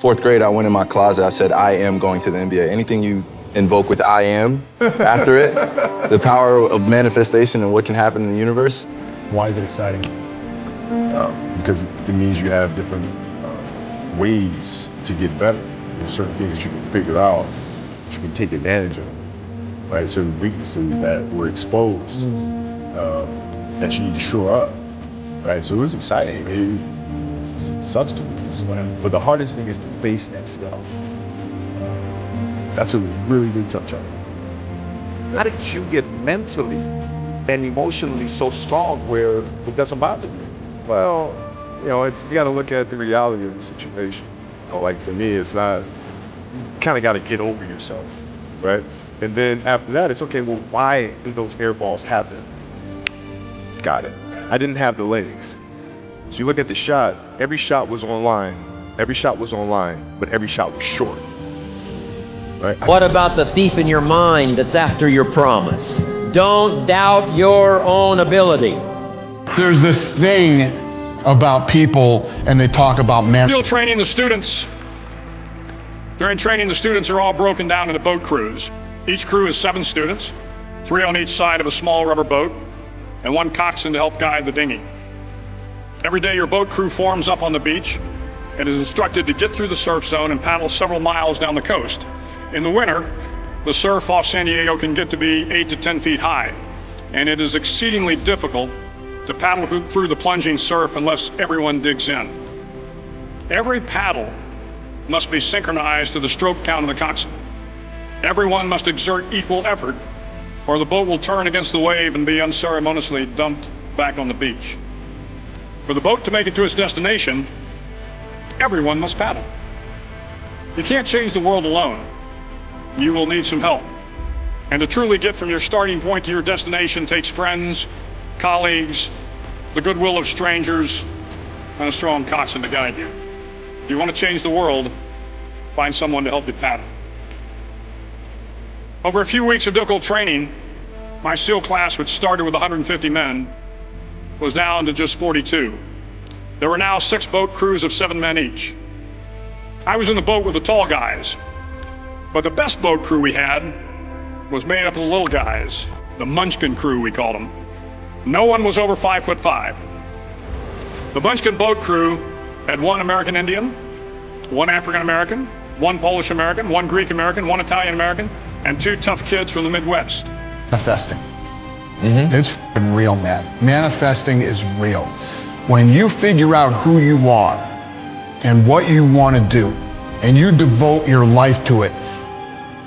Fourth grade, I went in my closet, I said, I am going to the NBA. Anything you invoke with I am after it, the power of manifestation and what can happen in the universe. Why is it exciting? Because it means you have different ways to get better. There's certain things that you can figure out, that you can take advantage of, right? Certain weaknesses that were exposed that you need to shore up, right? So it was exciting. It sucks to lose, but the hardest thing is to face that stuff. That's a really big tough challenge. How did you get mentally and emotionally so strong where it doesn't bother you? Well, you got to look at the reality of the situation. Like for me, it's not, you kind of got to get over yourself, right? And then after that, it's okay, well, why did those air balls happen? Got it. I didn't have the legs. So you look at the shot, every shot was online, but every shot was short. Right? What about the thief in your mind that's after your promise? Don't doubt your own ability. There's this thing about people, and they talk about Still training the students. During training, the students are all broken down into boat crews. Each crew is 7 students, 3 on each side of a small rubber boat, and 1 coxswain to help guide the dinghy. Every day, your boat crew forms up on the beach and is instructed to get through the surf zone and paddle several miles down the coast. In the winter, the surf off San Diego can get to be 8 to 10 feet high, and it is exceedingly difficult to paddle through the plunging surf unless everyone digs in. Every paddle must be synchronized to the stroke count of the coxswain. Everyone must exert equal effort, or the boat will turn against the wave and be unceremoniously dumped back on the beach. For the boat to make it to its destination, everyone must paddle. You can't change the world alone. You will need some help. And to truly get from your starting point to your destination takes friends, colleagues, the goodwill of strangers, and a strong coxswain to guide you. If you want to change the world, find someone to help you paddle. Over a few weeks of difficult training, my SEAL class, which started with 150 men, was down to just 42. There were now 6 boat crews of 7 men each. I was in the boat with the tall guys, but the best boat crew we had was made up of the little guys, the Munchkin crew, we called them. No one was over 5'5". The Munchkin boat crew had 1 American Indian, 1 African American, 1 Polish American, 1 Greek American, 1 Italian American, and 2 tough kids from the Midwest. manifesting. It's f***ing real, man. Manifesting is real. When you figure out who you are and what you want to do, and you devote your life to it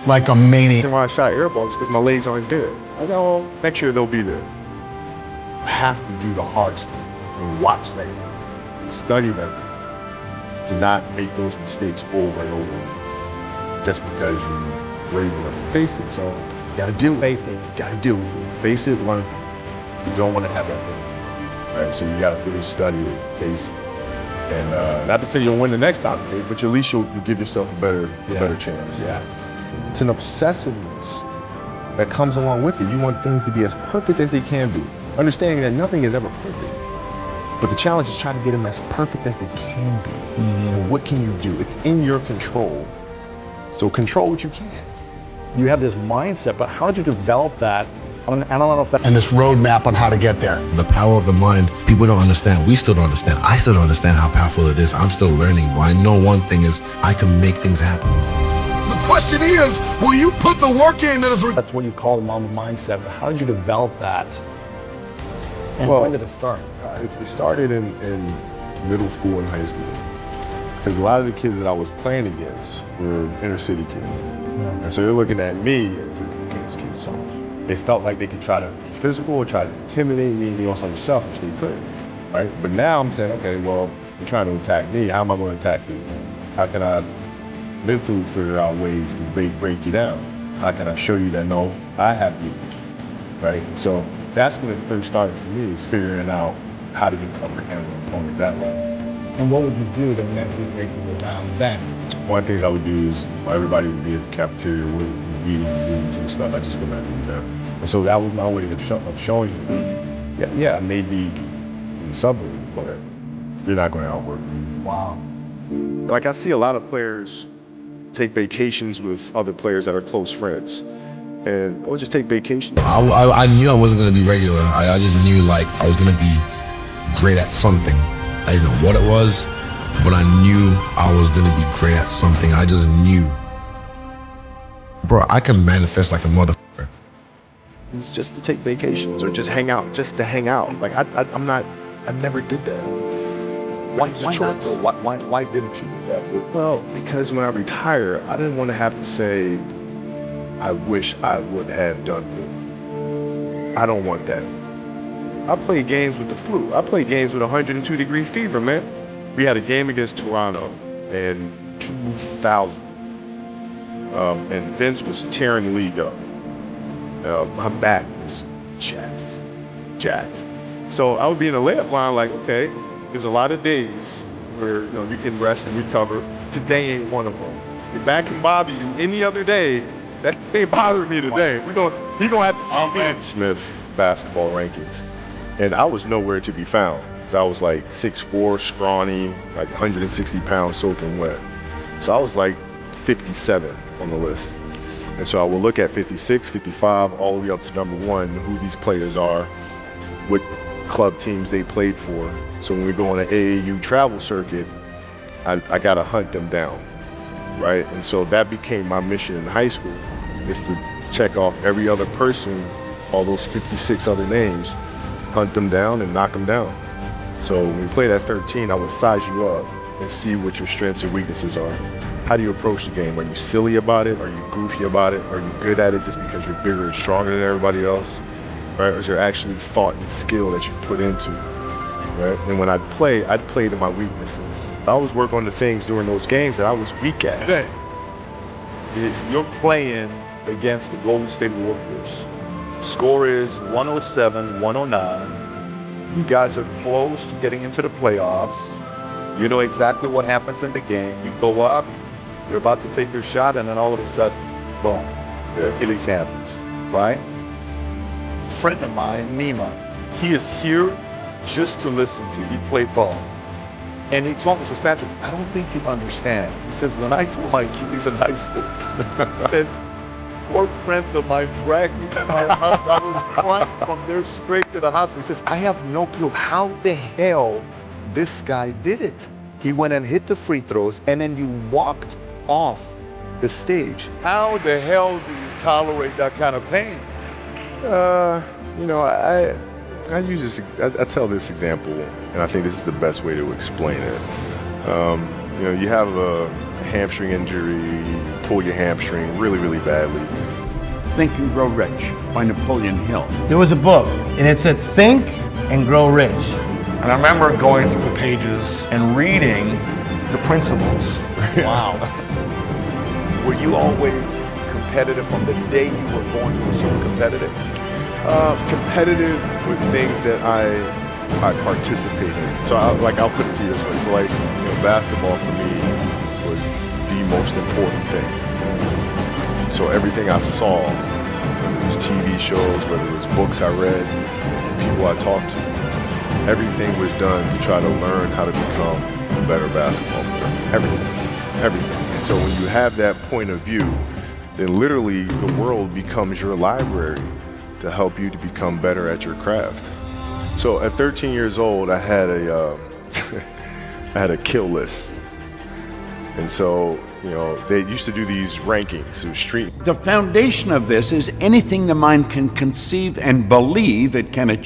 like a maniac. Why I shot air balls because my legs aren't there. I go, well, next year they'll be there. I have to do the hard stuff and watch them, and study them, to not make those mistakes over and over. Just because you're able to face it, so you gotta deal with it. Gotta deal with it. Face it, learn. You don't want to have that thing. Right? So you gotta really study it, face it. And not to say you'll win the next time, but at least you'll give yourself a better chance. Yeah. It's an obsessiveness that comes along with it. You want things to be as perfect as they can be, understanding that nothing is ever perfect. But the challenge is trying to get them as perfect as they can be. And what can you do? It's in your control. So control what you can. You have this mindset, but how did you develop that? I don't know if that. And this roadmap on how to get there. The power of the mind, people don't understand. We still don't understand. I still don't understand how powerful it is. I'm still learning. But I know one thing is I can make things happen. The question is, will you put the work in that is That's what you call the Mamba mindset, but how did you develop that? And Well, when did it start? It started in middle school and high school. Because a lot of the kids that I was playing against were inner city kids. And so they're looking at me as against kids soft. They felt like they could try to be physical or try to intimidate me and be on something selfish they couldn't, right? But now I'm saying, okay, well, you're trying to attack me. How am I going to attack you? How can I mentally figure out ways to break you down? How can I show you that, no, I have you, right? So that's when it first started for me, is figuring out how to become a handle opponent that way. And what would you do to mentally break you down then? One of the things I would do is everybody would be at the cafeteria with eating rooms and stuff. I just go back and there. And so that was my way of showing you, yeah, I may be in the suburbs, but you're not going to outwork me. Wow. Like, I see a lot of players take vacations with other players that are close friends. And I would just take vacation. I knew I wasn't going to be regular. I just knew, like, I was going to be great at something. I didn't know what it was, but I knew I was going to be great at something. I just knew. Bro, I can manifest like a motherfucker. It's just to take vacations or just hang out, just to hang out. Like, I never did that. Why not? Why didn't you do that? Well, because when I retire, I didn't want to have to say, I wish I would have done more. I don't want that. I played games with the flu. I played games with 102-degree fever, man. We had a game against Toronto in 2000. And Vince was tearing the league up. My back was jacked. So I would be in the layup line like, okay, there's a lot of days where you can rest and recover. Today ain't one of them. Your back can bother you any other day. That ain't bothering me today. He gonna have to see me in Smith basketball rankings. And I was nowhere to be found. Cause I was like 6'4", scrawny, like 160 pounds soaking wet. So I was like 57 on the list. And so I will look at 56, 55, all the way up to number 1, who these players are, what club teams they played for. So when we go on an AAU travel circuit, I gotta hunt them down, right? And so that became my mission in high school, is to check off every other person, all those 56 other names, hunt them down and knock them down. So when we played at 13, I would size you up and see what your strengths and weaknesses are. How do you approach the game? Are you silly about it? Are you goofy about it? Are you good at it just because you're bigger and stronger than everybody else? Right? Or is there actually thought and skill that you put into? Right? And when I'd play to my weaknesses. I always work on the things during those games that I was weak at. Today, you're playing against the Golden State Warriors. Score is 107-109. You guys are close to getting into the playoffs. You know exactly what happens in the game. You go up, you're about to take your shot, and then all of a sudden, boom, the Achilles happens, right? A friend of mine, Nima, he is here just to listen to you play ball. And he told me, he says, Patrick, I don't think you understand. He says, when I told my Achilles in high school, and 4 friends of mine dragged me to my house, I was crying from there straight to the hospital. He says, I have no clue how the hell this guy did it. He went and hit the free throws, and then you walked off the stage. How the hell do you tolerate that kind of pain? I use this. I tell this example, and I think this is the best way to explain it. You have a hamstring injury, you pull your hamstring really, really badly. Think and Grow Rich by Napoleon Hill. There was a book, and it said, Think and Grow Rich. And I remember going through the pages and reading the principles. Wow. Were you always competitive from the day you were born? You were so competitive? Competitive with things that I participate in. So I'll put it to you this way. So basketball for me was the most important thing. So everything I saw, whether it was TV shows, whether it was books I read, people I talked to, everything was done to try to learn how to become a better basketball player. Everything. And so when you have that point of view, then literally the world becomes your library to help you to become better at your craft. So at 13 years old, I had a kill list. And so, they used to do these rankings. It was street. The foundation of this is anything the mind can conceive and believe it can achieve.